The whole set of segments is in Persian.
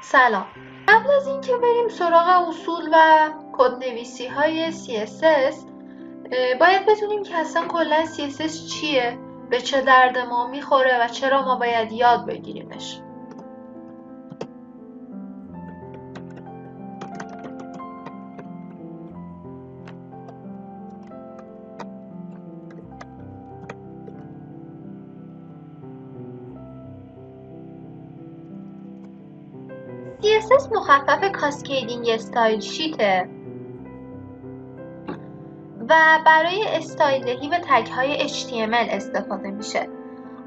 سلام. قبل از اینکه بریم سراغ اصول و کدنویسی های CSS باید بدونیم که اصلا کلا CSS چیه، به چه درد ما میخوره و چرا ما باید یاد بگیریمش. CSS مخفف کاسکیدینگ استایل شیته و برای استایل دهی به تگ های HTML استفاده میشه.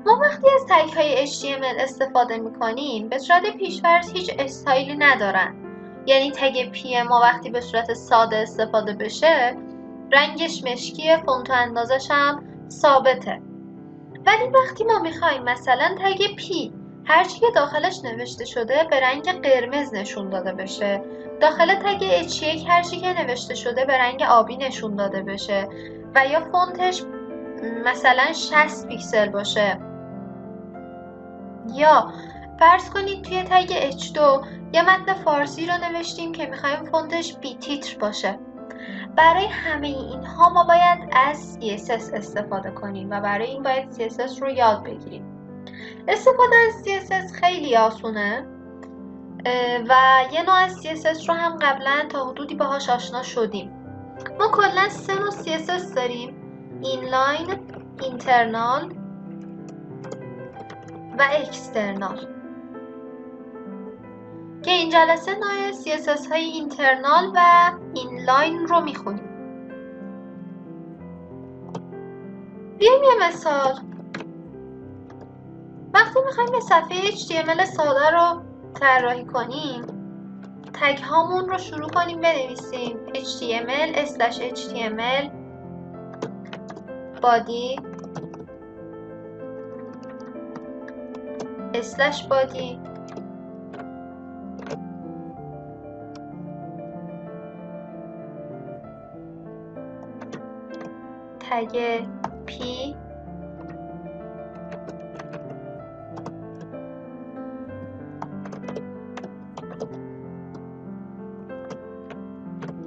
ما وقتی از تگ های HTML استفاده میکنیم به صورت پیش‌فرض هیچ استایلی ندارن. یعنی تگ پی ما وقتی به صورت ساده استفاده بشه رنگش مشکیه، فونت و اندازش هم ثابته. ولی وقتی ما میخوایم مثلا تگ پی هرچی که داخلش نوشته شده به رنگ قرمز نشون داده بشه، داخل تگ H1 هرچی که نوشته شده به رنگ آبی نشون داده بشه و یا فونتش مثلا 60 پیکسل باشه، یا فرض کنید توی تگ H2 یه متن فارسی رو نوشتیم که میخوایم فونتش بی تیتر باشه. برای همه اینها ما باید از CSS استفاده کنیم و برای این باید CSS رو یاد بگیریم. استفاده از CSS خیلی آسونه و یه نوع از CSS رو هم قبلا تا حدودی باهاش آشنا شدیم. ما کلا 3 نوع CSS داریم: اینلاین، اینترنال و اکسترنال، که این جلسه نوع CSS های اینترنال و اینلاین رو میخونیم. بیایم یه مثال. وقتی میخوایم یه صفحه HTML ساده رو طراحی کنیم، تگ هامون رو شروع کنیم بنویسیم HTML/HTML body /body تگ p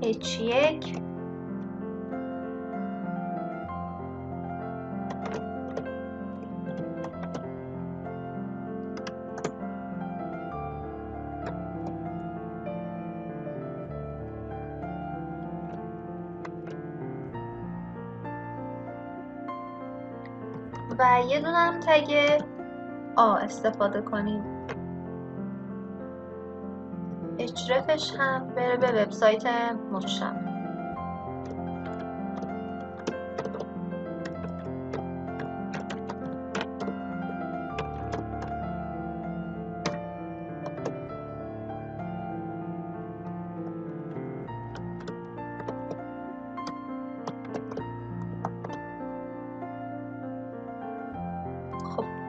H1 و یه دونه هم تگ A استفاده کنیم. اجرفش هم بره به وبسایت مجتمع.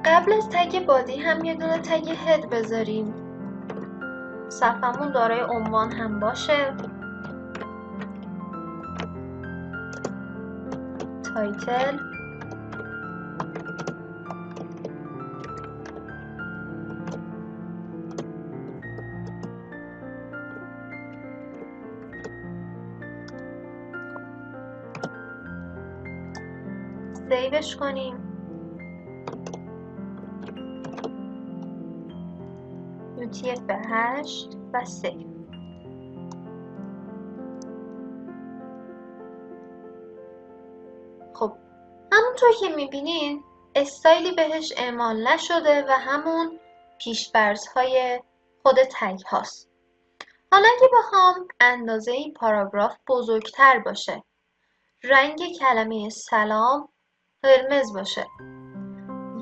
قبل از تگ بادی هم یه دونه تگ هد بذاریم. صفحمون دارای عنوان هم باشه. تایتل سیوش کنیم. UTF-8 و سیو. خب همونطور که میبینین استایلی بهش اعمال نشده و همون پیش‌فرض‌های خود تگ هاست. حالا اگه بخوام اندازه این پاراگراف بزرگتر باشه، رنگ کلمه سلام قرمز باشه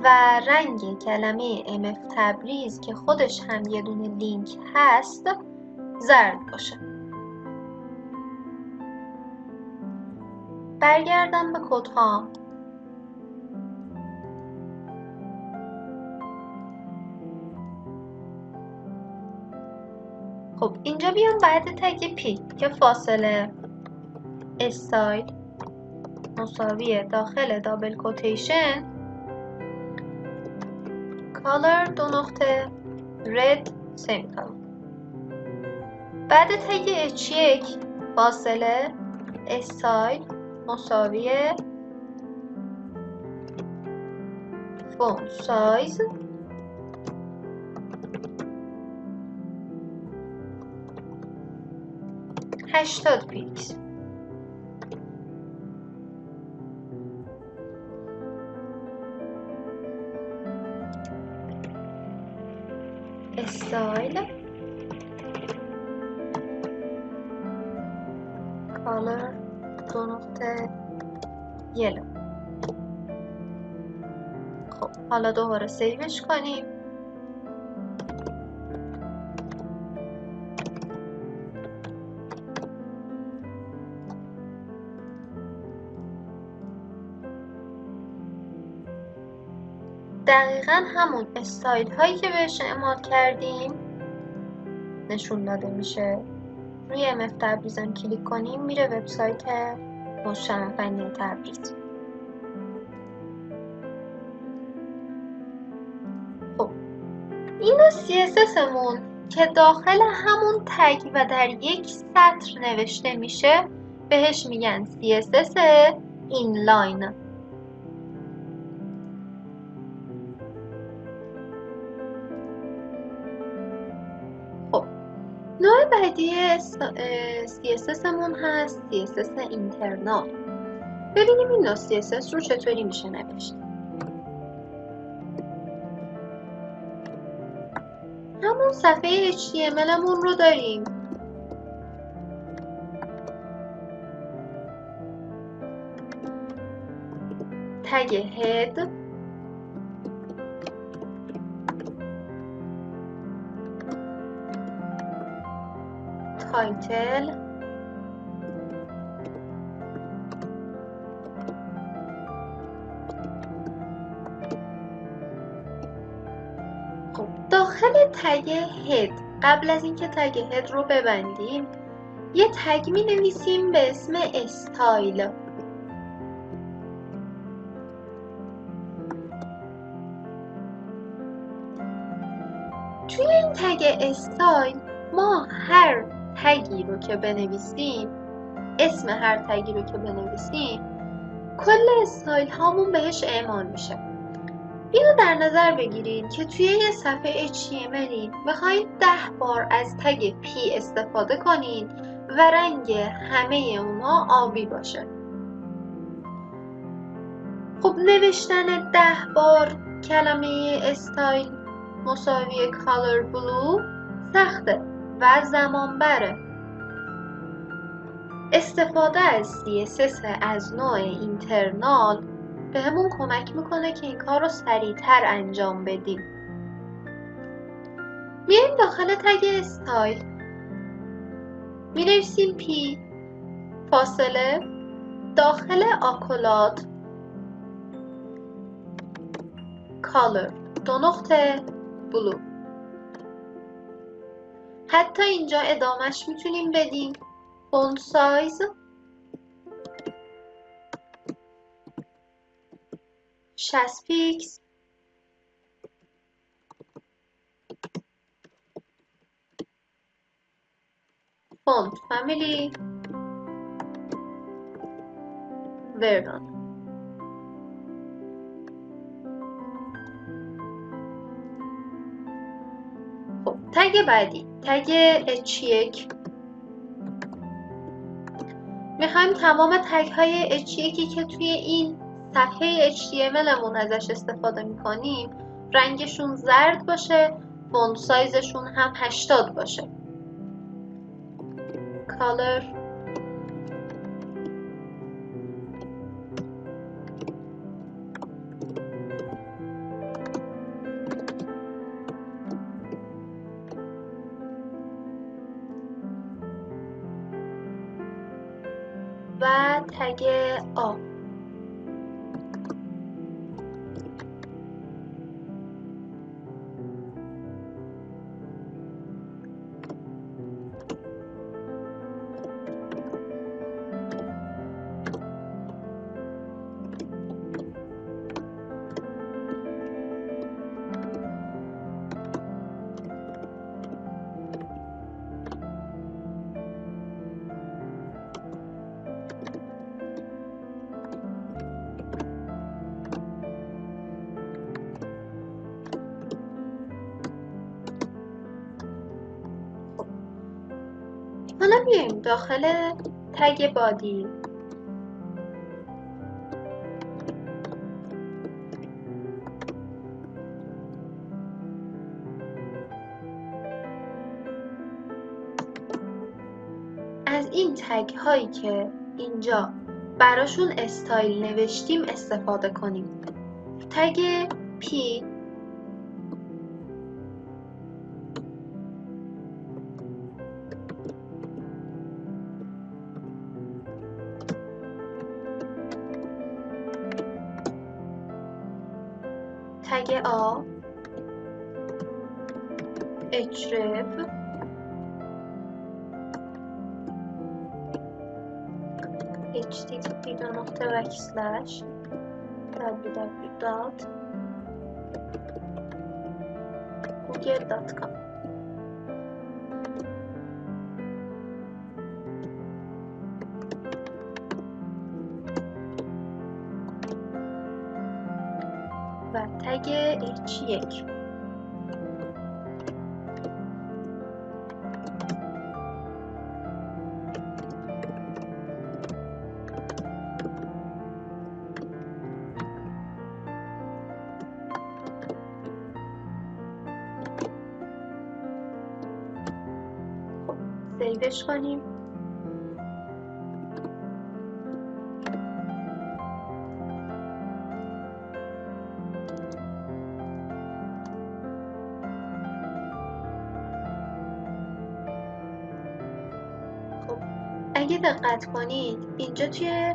و رنگ کلمه MF تبریز که خودش هم یه دونه لینک هست زرد باشه. برگردم به کدها. خب اینجا بیام بعد تگ پی که فاصله استایل مساوی داخل دابل کوتیشن color 2 نقطه red سمیکالون. بعد تگ H1 فاصله استایل مساوی فونت سایز 80 پیکسل. استایل کالر 2 یلو. خب حالا دوباره سیوش کنیم. دقیقا همون استایل هایی که بهش اعمال کردیم نشون داده میشه. روی MF تبریزم کلیک کنیم میره وبسایت مجتمع فنی تبریز. خب این CSS مون که داخل همون تگ و در یک سطر نوشته میشه بهش میگن CSS اینلاین. خب نوع بعدی CSS مون هست CSS اینترنال. ببینیم این نوع CSS رو چطوری میشه نوشت. همون صفحه HTML مون رو داریم. تگ هد، تایتل، خب داخل تگ هد قبل از اینکه تگ هد رو ببندیم یه تگ می نویسیم به اسم استایل. توی این تگ استایل ما هر تگی رو که بنویسیم، اسم هر تگی رو که بنویسیم کل استایل هامون بهش اعمال میشه. اینو در نظر بگیرید که توی یه صفحه HTML میخواید 10 بار از تگ P استفاده کنید و رنگ همه اونا آبی باشه. خب نوشتن 10 بار کلمه استایل مساوی color blue سخته و زمان بره. استفاده از CSS از نوع اینترنال بهمون کمک میکنه که این کار رو سریعتر انجام بدیم. میایم داخل تگ استایل می‌نویسیم P فاصله داخل آکولات color 2 blue. حتی اینجا ادامهش میتونیم بدیم font size 60 پیکسل. font family Vernon. خب تگ بعدی تگ H1 میخوایم تمام تگ های H1 که توی این صفحه HTML مون ازش استفاده میکنیم رنگشون زرد باشه، فونت سایزشون هم 80 باشه. color و تگ آ. بیایم داخل تگ بادی. از این تگ هایی که اینجا براشون استایل نوشتیم استفاده کنیم. تگ P تگ A href http://www.google.com. و تگ H1 سیوش کنیم. خب اگه دقت کنید اینجا توی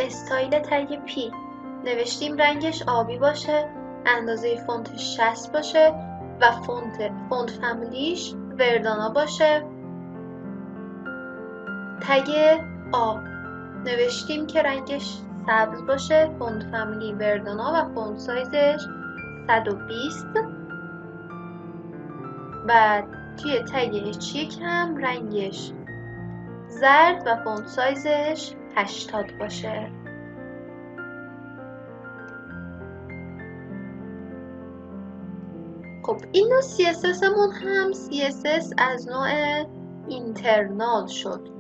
استایل تگ P نوشتیم رنگش آبی باشه، اندازه فونتش 60 باشه و فونت فامیلیش وردانا باشه. تگ A نوشتیم که رنگش سبز باشه، فونت فامیلی وردانا و فونت سایزش 120. و توی تگ H1 هم رنگش زرد و فونت سایزش 80 باشه. خب این نوع CSS مون هم CSS از نوع اینترنال شد.